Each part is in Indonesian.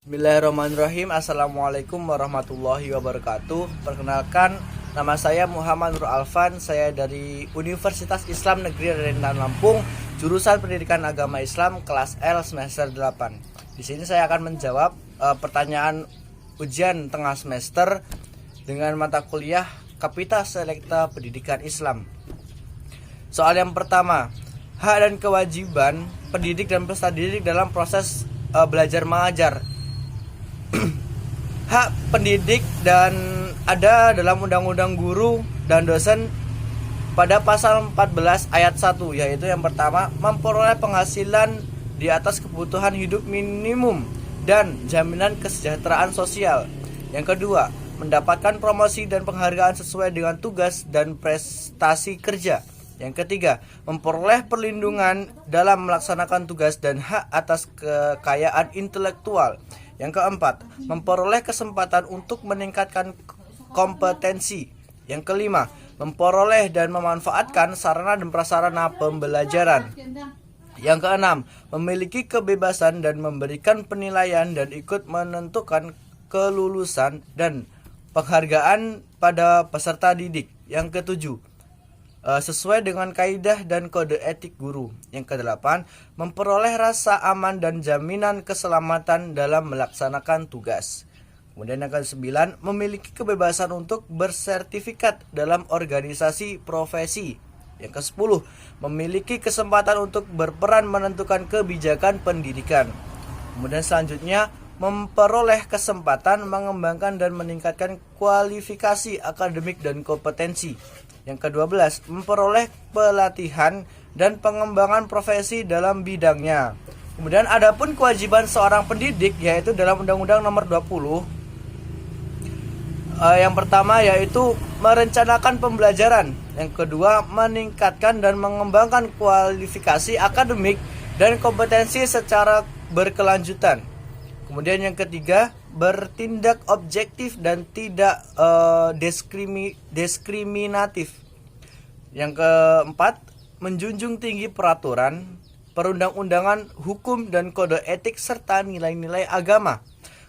Bismillahirrahmanirrahim. Assalamualaikum warahmatullahi wabarakatuh. Perkenalkan, nama saya Muhammad Nur Alfan. Saya dari Universitas Islam Negeri Rentan Lampung, jurusan Pendidikan Agama Islam kelas L semester 8. Di sini saya akan menjawab pertanyaan ujian tengah semester dengan mata kuliah Kapita Selekta Pendidikan Islam. Soal yang pertama, hak dan kewajiban pendidik dan peserta didik dalam proses belajar mengajar. Hak pendidik dan ada dalam Undang-Undang Guru dan Dosen pada pasal 14 ayat 1, yaitu yang pertama, memperoleh penghasilan di atas kebutuhan hidup minimum dan jaminan kesejahteraan sosial. Yang kedua, mendapatkan promosi dan penghargaan sesuai dengan tugas dan prestasi kerja. Yang ketiga, memperoleh perlindungan dalam melaksanakan tugas dan hak atas kekayaan intelektual. Yang keempat, memperoleh kesempatan untuk meningkatkan kompetensi. Yang kelima, memperoleh dan memanfaatkan sarana dan prasarana pembelajaran. Yang keenam, memiliki kebebasan dan memberikan penilaian dan ikut menentukan kelulusan dan penghargaan pada peserta didik. Yang ketujuh, sesuai dengan kaidah dan kode etik guru. Yang kedelapan, memperoleh rasa aman dan jaminan keselamatan dalam melaksanakan tugas. Kemudian yang kesembilan, memiliki kebebasan untuk bersertifikat dalam organisasi profesi. Yang kesepuluh, memiliki kesempatan untuk berperan menentukan kebijakan pendidikan. Kemudian selanjutnya, memperoleh kesempatan mengembangkan dan meningkatkan kualifikasi akademik dan kompetensi. Yang ke-12, memperoleh pelatihan dan pengembangan profesi dalam bidangnya. Kemudian adapun kewajiban seorang pendidik, yaitu dalam Undang-Undang Nomor 20, yang pertama yaitu merencanakan pembelajaran. Yang kedua, meningkatkan dan mengembangkan kualifikasi akademik dan kompetensi secara berkelanjutan. Kemudian yang ketiga, bertindak objektif dan tidak diskriminatif. Yang keempat, menjunjung tinggi peraturan, perundang-undangan, hukum dan kode etik serta nilai-nilai agama.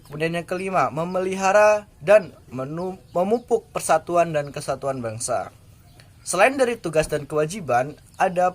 Kemudian yang kelima, memelihara dan memupuk persatuan dan kesatuan bangsa. Selain dari tugas dan kewajiban, ada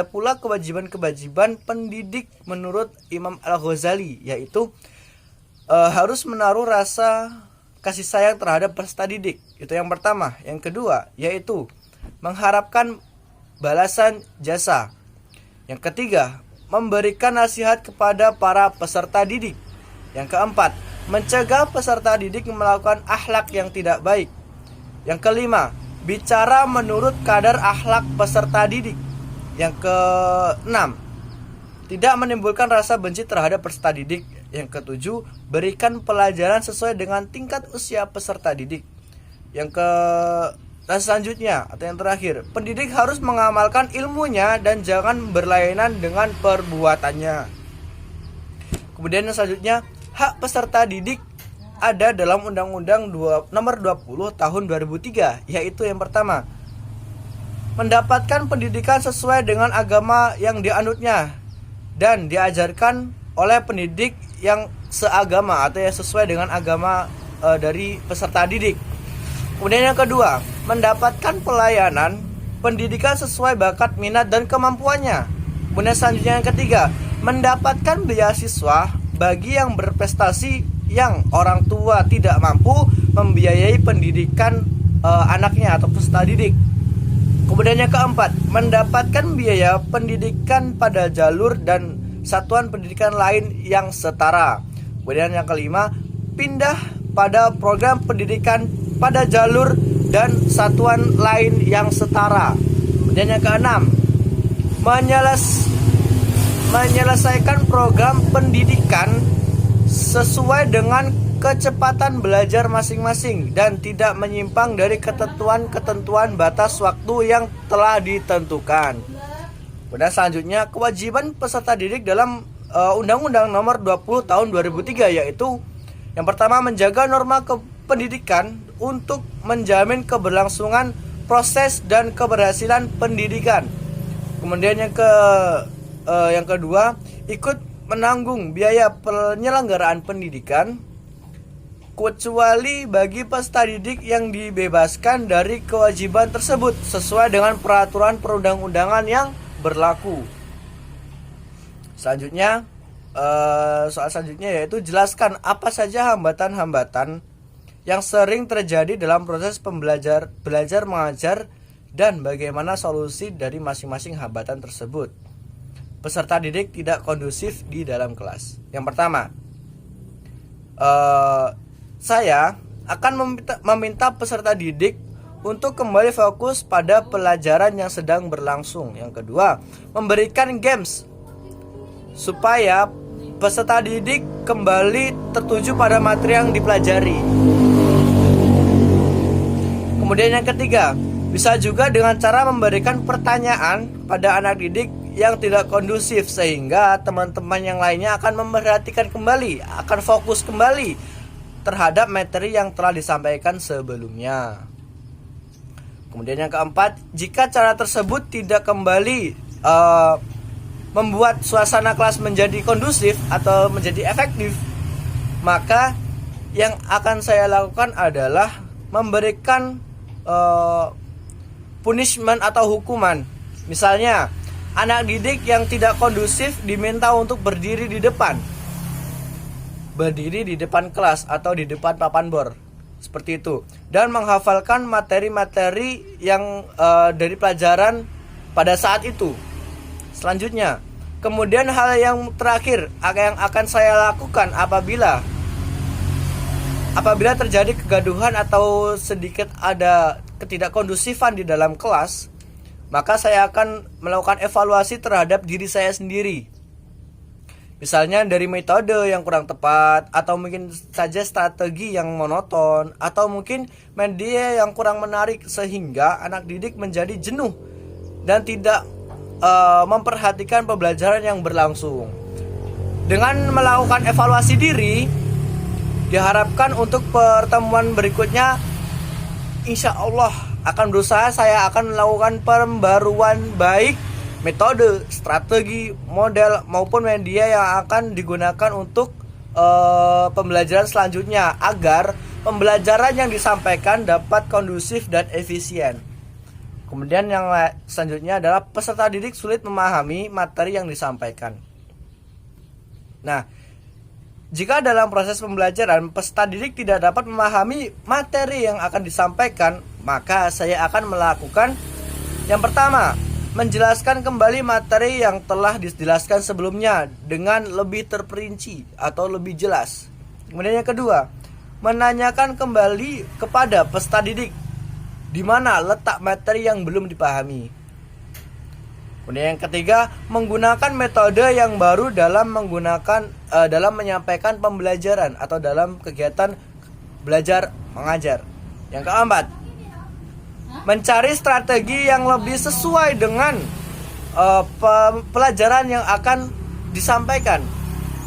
pula kewajiban-kewajiban pendidik menurut Imam Al-Ghazali, yaitu harus menaruh rasa kasih sayang terhadap peserta didik. Itu yang pertama. Yang kedua, yaitu mengharapkan balasan jasa. Yang ketiga, memberikan nasihat kepada para peserta didik. Yang keempat, mencegah peserta didik melakukan akhlak yang tidak baik. Yang kelima, bicara menurut kadar akhlak peserta didik. Yang keenam, tidak menimbulkan rasa benci terhadap peserta didik. Yang ketujuh, berikan pelajaran sesuai dengan tingkat usia peserta didik. Dan selanjutnya atau yang terakhir, pendidik harus mengamalkan ilmunya dan jangan berlainan dengan perbuatannya. Kemudian yang selanjutnya, hak peserta didik ada dalam Undang-Undang Nomor 20 Tahun 2003, yaitu yang pertama, mendapatkan pendidikan sesuai dengan agama yang dianutnya dan diajarkan oleh pendidik yang seagama atau yang sesuai dengan agama dari peserta didik. Kemudian yang kedua, mendapatkan pelayanan pendidikan sesuai bakat, minat dan kemampuannya. Kemudian selanjutnya yang ketiga, mendapatkan beasiswa bagi yang berprestasi yang orang tua tidak mampu membiayai pendidikan anaknya atau peserta didik. Kemudian yang keempat, mendapatkan biaya pendidikan pada jalur dan satuan pendidikan lain yang setara. Kemudian yang kelima, pindah pada program pendidikan pada jalur dan satuan lain yang setara. Kemudian yang keenam, menyelesaikan program pendidikan sesuai dengan kecepatan belajar masing-masing dan tidak menyimpang dari ketentuan-ketentuan batas waktu yang telah ditentukan. Kemudian selanjutnya, kewajiban peserta didik dalam Undang-Undang Nomor 20 Tahun 2003, yaitu yang pertama, menjaga norma pendidikan untuk menjamin keberlangsungan proses dan keberhasilan pendidikan. Kemudian yang kedua, ikut menanggung biaya penyelenggaraan pendidikan kecuali bagi peserta didik yang dibebaskan dari kewajiban tersebut sesuai dengan peraturan perundang-undangan yang berlaku. Selanjutnya, soal selanjutnya yaitu jelaskan apa saja hambatan-hambatan yang sering terjadi dalam proses belajar mengajar dan bagaimana solusi dari masing-masing hambatan tersebut. Peserta didik tidak kondusif di dalam kelas. Yang pertama, saya akan meminta peserta didik untuk kembali fokus pada pelajaran yang sedang berlangsung. Yang kedua, memberikan games supaya peserta didik kembali tertuju pada materi yang dipelajari. Kemudian yang ketiga, bisa juga dengan cara memberikan pertanyaan pada anak didik yang tidak kondusif sehingga teman-teman yang lainnya akan memperhatikan kembali, akan fokus kembali terhadap materi yang telah disampaikan sebelumnya. Kemudian yang keempat, jika cara tersebut tidak kembali membuat suasana kelas menjadi kondusif atau menjadi efektif, maka yang akan saya lakukan adalah memberikan punishment atau hukuman. Misalnya, anak didik yang tidak kondusif diminta untuk berdiri di depan kelas atau di depan papan bor, seperti itu, dan menghafalkan materi-materi yang dari pelajaran pada saat itu. Selanjutnya, kemudian hal yang terakhir yang akan saya lakukan apabila terjadi kegaduhan atau sedikit ada ketidakkondusifan di dalam kelas, maka saya akan melakukan evaluasi terhadap diri saya sendiri. Misalnya dari metode yang kurang tepat, atau mungkin saja strategi yang monoton, atau mungkin media yang kurang menarik sehingga anak didik menjadi jenuh dan tidak memperhatikan pembelajaran yang berlangsung. Dengan melakukan evaluasi diri, diharapkan untuk pertemuan berikutnya insya Allah akan berusaha saya akan melakukan pembaruan baik metode, strategi, model maupun media yang akan digunakan untuk pembelajaran selanjutnya agar pembelajaran yang disampaikan dapat kondusif dan efisien. Kemudian yang selanjutnya adalah peserta didik sulit memahami materi yang disampaikan. Nah, jika dalam proses pembelajaran peserta didik tidak dapat memahami materi yang akan disampaikan, maka saya akan melakukan yang pertama, menjelaskan kembali materi yang telah dijelaskan sebelumnya dengan lebih terperinci atau lebih jelas. Kemudian yang kedua, menanyakan kembali kepada peserta didik di mana letak materi yang belum dipahami. Kemudian yang ketiga, menggunakan metode yang baru dalam menyampaikan pembelajaran atau dalam kegiatan belajar mengajar. Yang keempat, mencari strategi yang lebih sesuai dengan pelajaran yang akan disampaikan.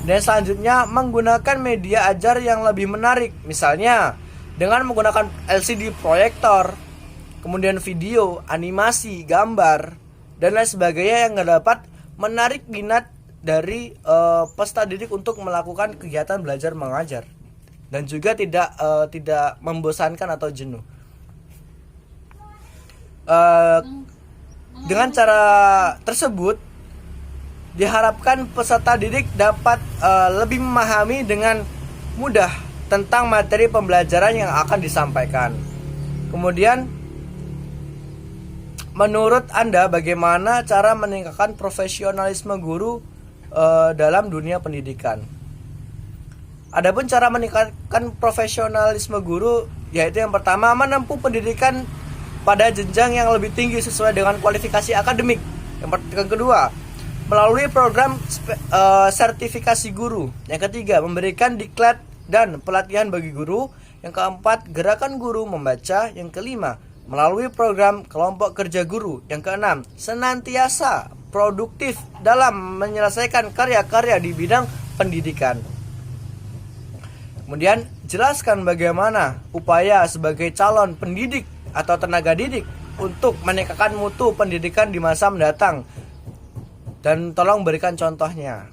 Dan selanjutnya, menggunakan media ajar yang lebih menarik. Misalnya, dengan menggunakan LCD proyektor, kemudian video, animasi, gambar, dan lain sebagainya yang dapat menarik minat dari peserta didik untuk melakukan kegiatan belajar mengajar. Dan juga tidak membosankan atau jenuh. Dengan cara tersebut diharapkan peserta didik dapat lebih memahami dengan mudah tentang materi pembelajaran yang akan disampaikan. Kemudian, menurut Anda bagaimana cara meningkatkan profesionalisme guru dalam dunia pendidikan? Adapun cara meningkatkan profesionalisme guru yaitu yang pertama, menempuh pendidikan pada jenjang yang lebih tinggi sesuai dengan kualifikasi akademik. Yang kedua, melalui program sertifikasi guru. Yang ketiga, memberikan diklat dan pelatihan bagi guru. Yang keempat, gerakan guru membaca. Yang kelima, melalui program kelompok kerja guru. Yang keenam, senantiasa produktif dalam menyelesaikan karya-karya di bidang pendidikan. Kemudian, jelaskan bagaimana upaya sebagai calon pendidik atau tenaga didik untuk meningkatkan mutu pendidikan di masa mendatang, dan tolong berikan contohnya.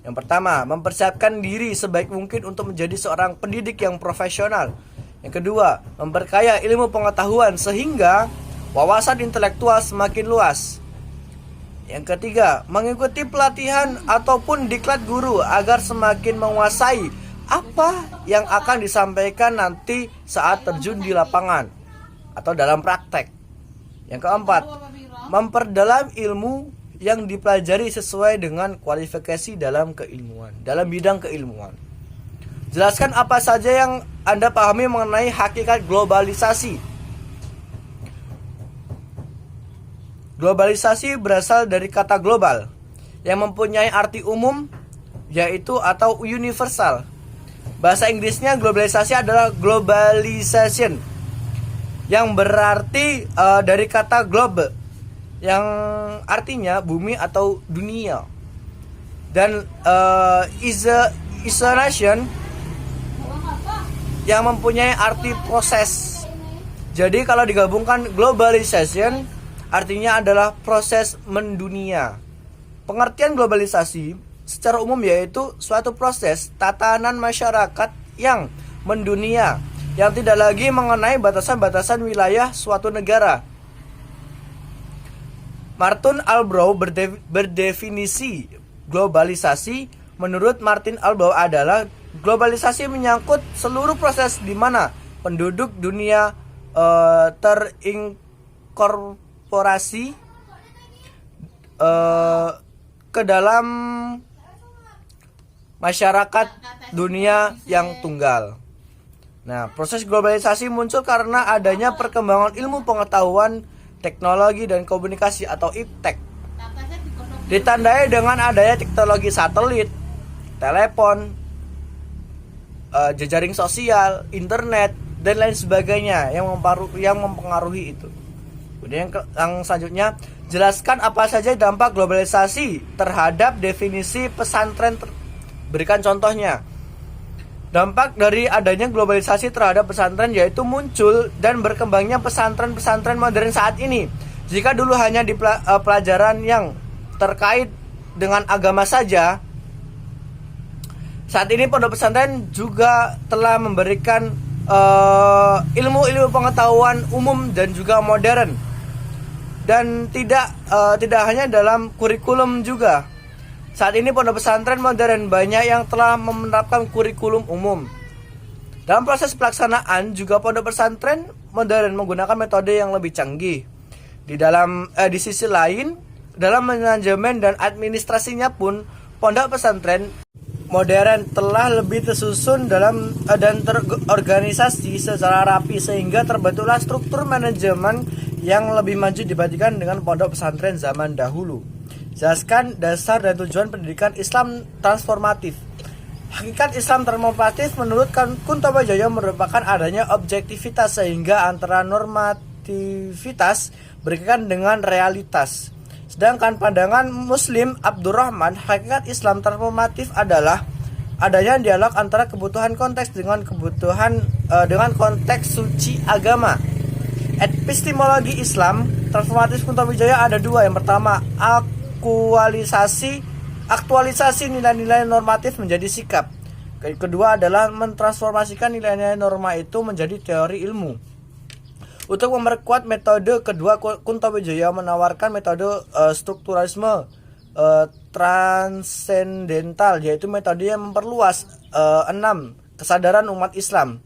Yang pertama, mempersiapkan diri sebaik mungkin untuk menjadi seorang pendidik yang profesional. Yang kedua, memperkaya ilmu pengetahuan sehingga wawasan intelektual semakin luas. Yang ketiga, mengikuti pelatihan ataupun diklat guru agar semakin menguasai apa yang akan disampaikan nanti saat terjun di lapangan atau dalam praktek. Yang keempat, memperdalam ilmu yang dipelajari sesuai dengan kualifikasi dalam bidang keilmuan. Jelaskan apa saja yang Anda pahami mengenai hakikat globalisasi. Globalisasi berasal dari kata global yang mempunyai arti umum yaitu atau universal. Bahasa Inggrisnya globalisasi adalah globalization yang berarti dari kata globe yang artinya bumi atau dunia, dan is a nation yang mempunyai arti proses. Jadi kalau digabungkan globalization artinya adalah proses mendunia. Pengertian globalisasi secara umum yaitu suatu proses tatanan masyarakat yang mendunia yang tidak lagi mengenai batasan-batasan wilayah suatu negara. Martin Albright berdefinisi globalisasi. Menurut Martin Albright adalah globalisasi menyangkut seluruh proses di mana penduduk dunia terinkorporasi ke dalam masyarakat dunia yang tunggal. Nah, proses globalisasi muncul karena adanya perkembangan ilmu pengetahuan, teknologi dan komunikasi atau iptek. Ditandai dengan adanya teknologi satelit, telepon, jejaring sosial, internet dan lain sebagainya yang mempengaruhi itu. Kemudian yang selanjutnya, jelaskan apa saja dampak globalisasi terhadap definisi pesantren. Berikan contohnya. Dampak dari adanya globalisasi terhadap pesantren yaitu muncul dan berkembangnya pesantren-pesantren modern saat ini. Jika dulu hanya di pelajaran yang terkait dengan agama saja, saat ini pondok pesantren juga telah memberikan ilmu-ilmu pengetahuan umum dan juga modern. Dan tidak hanya dalam kurikulum juga. Saat ini pondok pesantren modern banyak yang telah menerapkan kurikulum umum. Dalam proses pelaksanaan juga pondok pesantren modern menggunakan metode yang lebih canggih. Di sisi lain, dalam manajemen dan administrasinya pun pondok pesantren modern telah lebih tersusun dan terorganisasi secara rapi sehingga terbentuklah struktur manajemen yang lebih maju dibandingkan dengan pondok pesantren zaman dahulu. Jelaskan dasar dan tujuan pendidikan Islam transformatif. Hakikat Islam transformatif menurut Kuntobojoyo merupakan adanya objektivitas sehingga antara normativitas berkaitan dengan realitas. Sedangkan pandangan Muslim Abdurrahman, hakikat Islam transformatif adalah adanya dialog antara kebutuhan konteks dengan konteks suci agama. Epistemologi Islam transformatif Kuntobojoyo ada dua. Yang pertama, aktualisasi nilai-nilai normatif menjadi sikap. Kedua adalah mentransformasikan nilai-nilai norma itu menjadi teori ilmu. Untuk memperkuat metode kedua, Kuntobojoyo menawarkan metode strukturalisme transendental, yaitu metode yang memperluas 6 kesadaran umat Islam.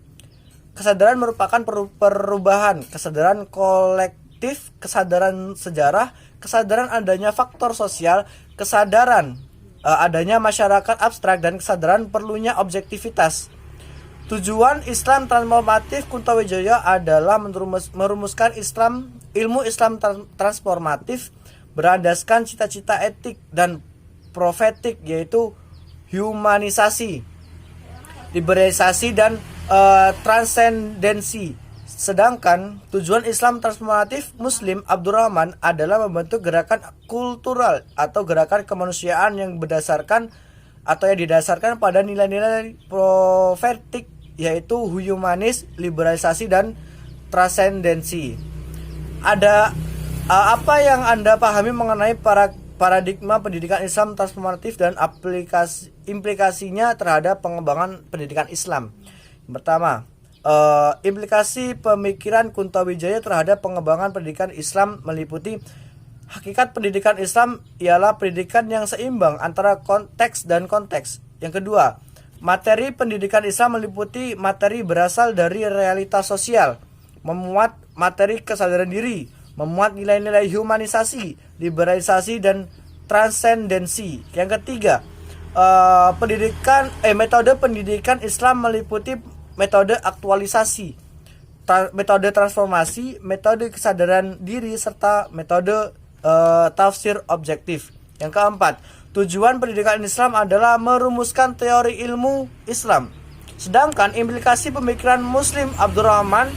Kesadaran merupakan perubahan, kesadaran kolektif, kesadaran sejarah, kesadaran adanya faktor sosial, kesadaran adanya masyarakat abstrak, dan kesadaran perlunya objektivitas. Tujuan Islam transformatif Kuntobojoyo adalah merumuskan ilmu Islam transformatif berlandaskan cita-cita etik dan profetik, yaitu humanisasi, liberalisasi, dan transendensi. Sedangkan tujuan Islam transformatif Muslim Abdurrahman adalah membentuk gerakan kultural atau gerakan kemanusiaan yang didasarkan pada nilai-nilai profetik, yaitu humanis, liberalisasi, dan transendensi. Ada apa yang Anda pahami mengenai paradigma pendidikan Islam transformatif dan implikasinya terhadap pengembangan pendidikan Islam. Yang pertama, implikasi pemikiran Kuntowijaya terhadap pengembangan pendidikan Islam meliputi hakikat pendidikan Islam ialah pendidikan yang seimbang antara konteks dan konteks. Yang kedua, materi pendidikan Islam meliputi materi berasal dari realitas sosial, memuat materi kesadaran diri, memuat nilai-nilai humanisasi, liberalisasi, dan transendensi. Yang ketiga, metode pendidikan Islam meliputi metode aktualisasi, metode transformasi, metode kesadaran diri, serta metode tafsir objektif. Yang keempat, tujuan pendidikan Islam adalah merumuskan teori ilmu Islam. Sedangkan implikasi pemikiran Muslim Abdurrahman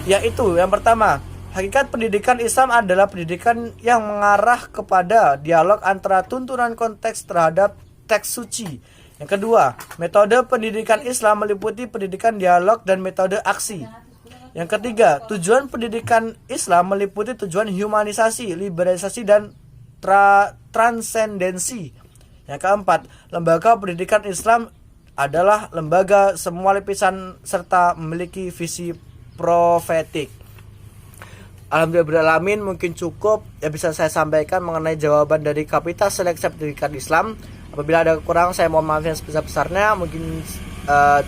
yaitu yang pertama, hakikat pendidikan Islam adalah pendidikan yang mengarah kepada dialog antara tuntunan konteks terhadap teks suci. Yang kedua, metode pendidikan Islam meliputi pendidikan dialog dan metode aksi. Yang ketiga, tujuan pendidikan Islam meliputi tujuan humanisasi, liberalisasi, dan transendensi. Yang keempat, lembaga pendidikan Islam adalah lembaga semua lapisan serta memiliki visi profetik. Alhamdulillahirrahmanirrahim, mungkin cukup yang bisa saya sampaikan mengenai jawaban dari Kapasitas Seleksi Pendidikan Islam. Apabila ada kekurangan saya mohon maaf yang sebesar-besarnya. Mungkin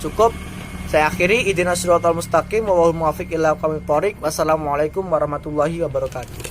cukup. Saya akhiri. Ihdinas siratal mustaqim wallahul muwaffiq ila aqwamit thoriq. Wassalamualaikum warahmatullahi wabarakatuh.